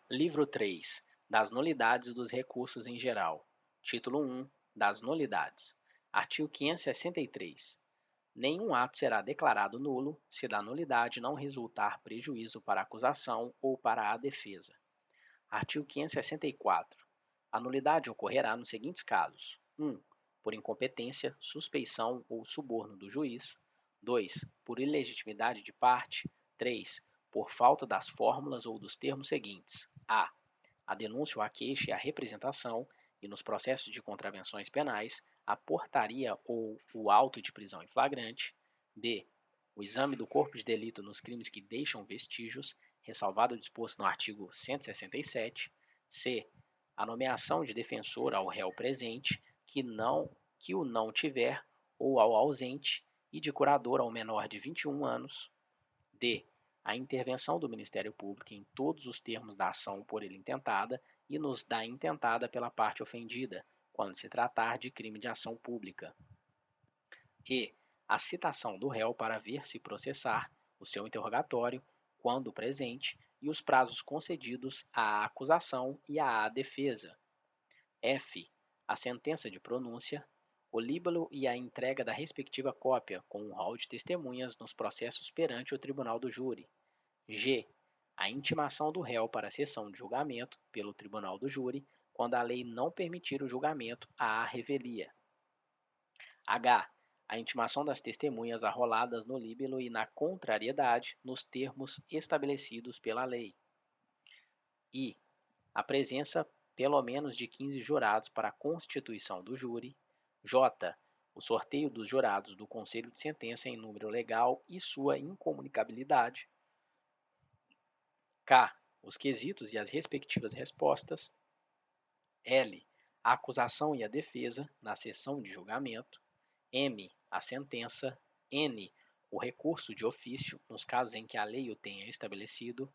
Livro 3 das nulidades dos recursos em geral. Título 1 das nulidades. Artigo 563. Nenhum ato será declarado nulo se da nulidade não resultar prejuízo para a acusação ou para a defesa. Artigo 564. A nulidade ocorrerá nos seguintes casos: 1. Por incompetência, suspeição ou suborno do juiz. 2. Por ilegitimidade de parte. 3. Por falta das fórmulas ou dos termos seguintes: a denúncia ou a queixa e a representação, e nos processos de contravenções penais, a portaria ou o auto de prisão em flagrante. B. O exame do corpo de delito nos crimes que deixam vestígios, ressalvado o disposto no artigo 167. C. A nomeação de defensor ao réu presente, que o não tiver, ou ao ausente, e de curador ao menor de 21 anos. D. A intervenção do Ministério Público em todos os termos da ação por ele intentada e nos da intentada pela parte ofendida, quando se tratar de crime de ação pública. E. A citação do réu para ver-se processar, o seu interrogatório, quando presente, e os prazos concedidos à acusação e à defesa. F. A sentença de pronúncia, o líbano e a entrega da respectiva cópia, com um rol de testemunhas nos processos perante o tribunal do júri. G. A intimação do réu para a sessão de julgamento pelo tribunal do júri, quando a lei não permitir o julgamento à revelia. H. A intimação das testemunhas arroladas no líbano e na contrariedade nos termos estabelecidos pela lei. I. A presença pelo menos de 15 jurados para a constituição do júri. J. O sorteio dos jurados do conselho de sentença em número legal e sua incomunicabilidade. K. Os quesitos e as respectivas respostas. L. A acusação e a defesa na sessão de julgamento. M. A sentença. N. O recurso de ofício, nos casos em que a lei o tenha estabelecido.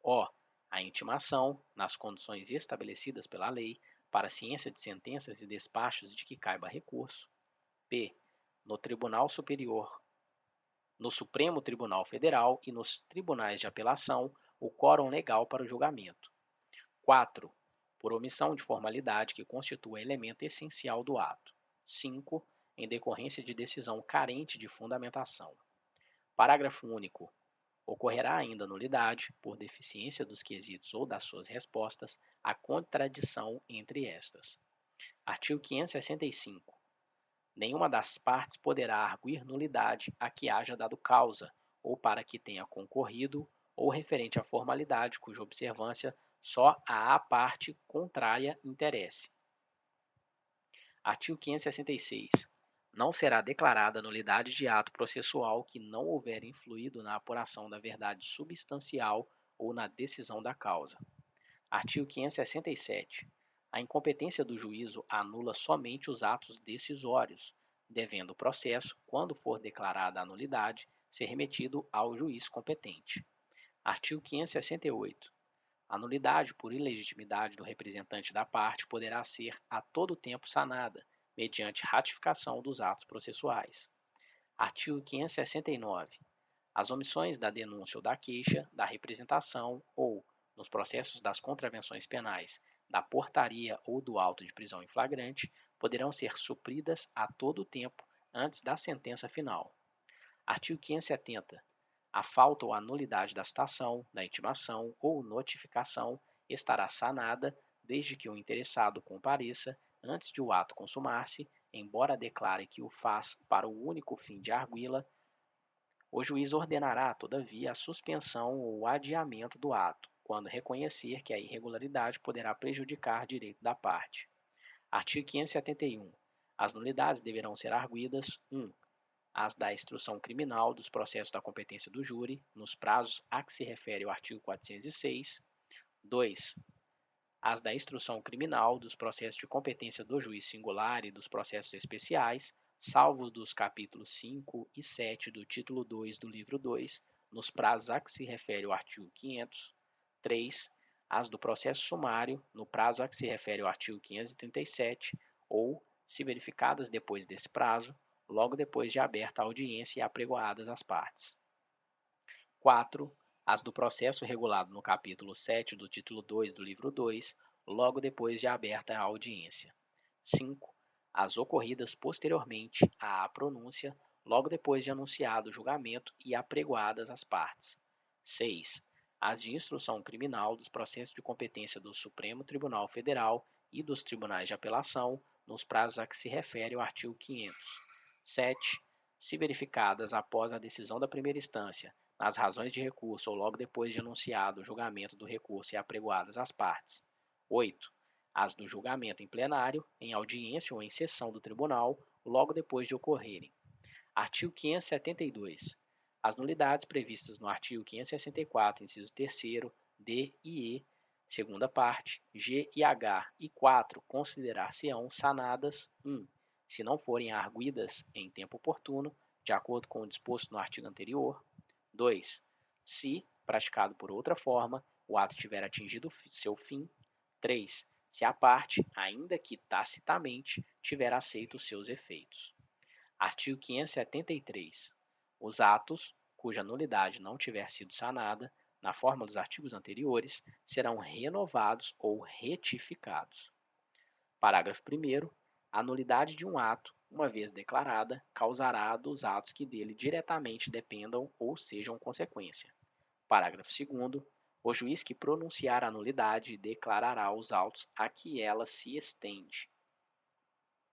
O. A intimação, nas condições estabelecidas pela lei, para a ciência de sentenças e despachos de que caiba recurso. P. No Tribunal Superior, no Supremo Tribunal Federal e nos tribunais de apelação, o quórum legal para o julgamento. 4. Por omissão de formalidade que constitua elemento essencial do ato. 5. Em decorrência de decisão carente de fundamentação. Parágrafo único. Ocorrerá ainda nulidade, por deficiência dos quesitos ou das suas respostas, a contradição entre estas. Artigo 565. Nenhuma das partes poderá arguir nulidade a que haja dado causa, ou para que tenha concorrido, ou referente à formalidade cuja observância só a parte contrária interesse. Artigo 566. Não será declarada nulidade de ato processual que não houver influído na apuração da verdade substancial ou na decisão da causa. Artigo 567. A incompetência do juízo anula somente os atos decisórios, devendo o processo, quando for declarada a nulidade, ser remetido ao juiz competente. Artigo 568. A nulidade por ilegitimidade do representante da parte poderá ser a todo tempo sanada, mediante ratificação dos atos processuais. Artigo 569. As omissões da denúncia ou da queixa, da representação ou, nos processos das contravenções penais, da portaria ou do auto de prisão em flagrante, poderão ser supridas a todo tempo antes da sentença final. Artigo 570. A falta ou a nulidade da citação, da intimação ou notificação estará sanada desde que o interessado compareça antes de o ato consumar-se, embora declare que o faz para o único fim de arguí-la. O juiz ordenará, todavia, a suspensão ou o adiamento do ato, quando reconhecer que a irregularidade poderá prejudicar direito da parte. Artigo 571. As nulidades deverão ser arguidas: 1. As da instrução criminal dos processos da competência do júri, nos prazos a que se refere o artigo 406. 2. As da instrução criminal dos processos de competência do juiz singular e dos processos especiais, salvo dos capítulos 5 e 7 do título 2 do livro 2, nos prazos a que se refere o artigo 500. 3. As do processo sumário, no prazo a que se refere o artigo 537, ou, se verificadas depois desse prazo, logo depois de aberta a audiência e apregoadas as partes. 4. As do processo regulado no capítulo 7 do título 2 do livro 2, logo depois de aberta a audiência. 5. As ocorridas posteriormente à pronúncia, logo depois de anunciado o julgamento e apregoadas às partes. 6. As de instrução criminal dos processos de competência do Supremo Tribunal Federal e dos tribunais de apelação, nos prazos a que se refere o artigo 500. 7. Se verificadas após a decisão da primeira instância, nas razões de recurso ou logo depois de anunciado o julgamento do recurso e apregoadas às partes. 8. As do julgamento em plenário, em audiência ou em sessão do tribunal, logo depois de ocorrerem. Artigo 572. As nulidades previstas no artigo 564, inciso 3º, D e E, segunda parte, G e H e 4 considerar-se-ão sanadas 1. Se não forem arguidas em tempo oportuno, de acordo com o disposto no artigo anterior. 2. Se, praticado por outra forma, o ato tiver atingido seu fim. 3. Se a parte, ainda que tacitamente, tiver aceito os seus efeitos. Artigo 573. Os atos, cuja nulidade não tiver sido sanada, na forma dos artigos anteriores, serão renovados ou retificados. Parágrafo 1º. A nulidade de um ato, uma vez declarada, causará dos atos que dele diretamente dependam ou sejam consequência. Parágrafo 2º. O juiz que pronunciar a nulidade declarará os autos a que ela se estende,